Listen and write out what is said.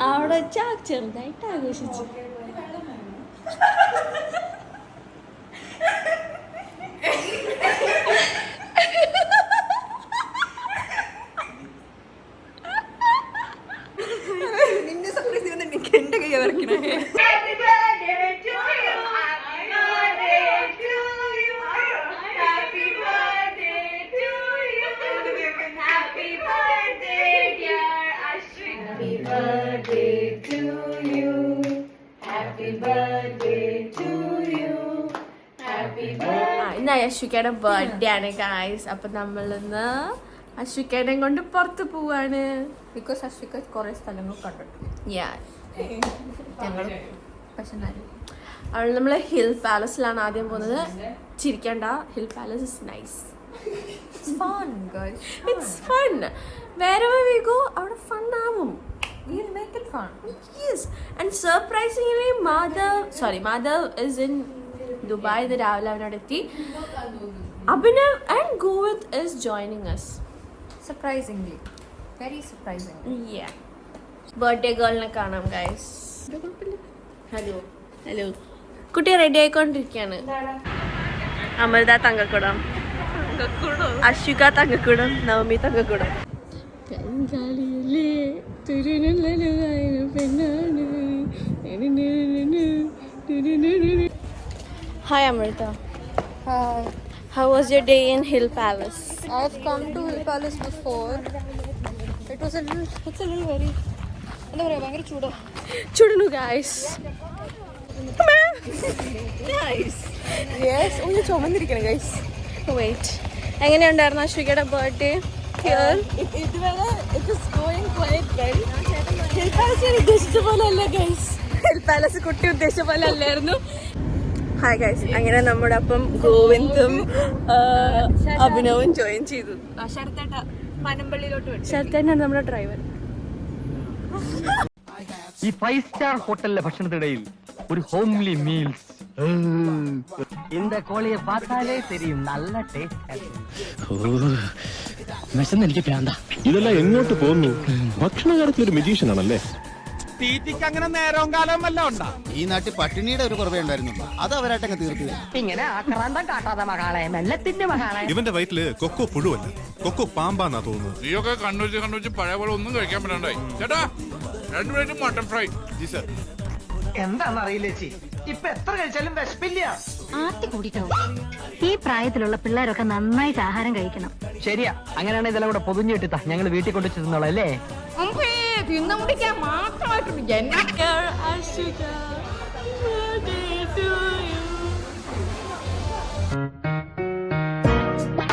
അവിടെ ചെറുതായിട്ട് ആഘോഷിച്ചു. നിന്നെ സർപ്രൈസ് ചെയ്യുന്ന എനിക്ക് എന്റെ കൈ വരക്കണേ. ഇന്ന് അശ്വിക്കയുടെ ബർത്ത്ഡേ ആണ് ഗായ്സ്. അപ്പൊ നമ്മളിന്ന് അശ്വിക്കേനെ കൊണ്ട് പുറത്ത് പോവാണ്. ബിക്കോസ് അശ്വിക കുറെ സ്ഥലങ്ങൾ കണ്ടിട്ടു. ഞങ്ങൾ പക്ഷെ അവൾ നമ്മള് ഹിൽ പാലസിലാണ് ആദ്യം പോകുന്നത്. ചിരിക്കണ്ട, hill palace is nice. It's fun. wherever we go അവിടെ ഫൺ ആവും. We'll make it fun. Yes. And surprisingly Madhav is in Dubai. The രാവിലെ അവനോട് എത്തി. Abhinav and Govit is joining us. Surprisingly. Very surprising. Yeah. Birthday girl ne കാണാം guys. Hello. കുട്ടി ready ആയിക്കൊണ്ടിരിക്കുകയാണ്. Amrita Thankakudam, Ashwika Thankakudam, Navami Thankakudam. Hi Amrita. Hi. How was your day in Hill Palace? I've come to Hill Palace before. It's a little very. എന്താ പറയാ, ഭയങ്കര ചൂടുന്നു guys. Nice. Yes. ഞാൻ ചുമന്നിരിക്കണം guys. Wait. എങ്ങനെയുണ്ടായിരുന്നു അശ്വികയുടെ birthday here? ഇതുവരെ it is going quite well. Hill palace ഉദ്ദേശിച്ച പോലെ അല്ല guys. Hill palace കുട്ടി ഉദ്ദേശിച്ച പോലെ അല്ലായിരുന്നു. ഹായ് ഗൈസ്, അങ്ങനെ നമ്മുടെ അപ്പം ഗോവിന്ദും അഭിനവും ജോയിൻ ചെയ്തു. ശരത്തേട്ടാണ് നമ്മുടെ ഡ്രൈവർ. ഈ 5 സ്റ്റാർ ഹോട്ടലിലെ ഭക്ഷണത്തിനിടയിൽ ഒരു ഹോംലി മീൽസ്. இந்த കോഴിയെ பார்த்தாலே தெரியும் നല്ല ടേസ്റ്റ്. എനിക്ക് പ്രാന്ത. ഇതെല്ലാം എങ്ങോട്ട് പോകുന്നു? ഭക്ഷണ കാര്യത്തിൽ ഒരു മെജീഷ്യൻ ആണല്ലേ. തീറ്റിക്ക് അങ്ങനെ നേരവും കാലവും വല്ല ഉണ്ടാ? ഈ നാട്ടിൽ പട്ടിണിയുടെ ഒരു കുറവേ ഉണ്ടായിരുന്നുള്ളൂ, അത് അവരായിട്ടങ്ങ് തീർത്തു. ഇങ്ങനെ ആക്രാന്തം കാട്ടാതെ മകളെ, മെല്ലത്തിന്റെ മകളെ. ഇവന്റെ വയറ്റില് കൊക്കോ പുഴുവല്ല, കൊക്കോ പാമ്പാന്നാ തോന്നുന്നത്. നീയൊക്കെ കണ്ണൂച്ച് പഴയ പോലെ ഒന്നും കഴിക്കാൻ പറ്റണ്ടായി. ചേട്ടാ 2 plate mutton fry. G sir. എന്താണെന്നറിയില്ല ചേച്ചി, ഇപ്പൊ എത്ര കഴിച്ചാലും വിശപ്പില്ല. ആർത്തി കൂടിയിട്ടാവും. ഈ പ്രായത്തിലുള്ള പിള്ളേരൊക്കെ നന്നായിട്ട് ആഹാരം കഴിക്കണം. ശരിയാ, അങ്ങനെയാണ് ഇതെല്ലാം കൂടെ പൊതിഞ്ഞിട്ടാ ഞങ്ങൾ വീട്ടിൽ കൊണ്ടു ചെന്നോളാം അല്ലേ? തിന്നു മുടിക്കാൻ മാത്രമായിട്ടുണ്ട്. Ashwika, birthday to you.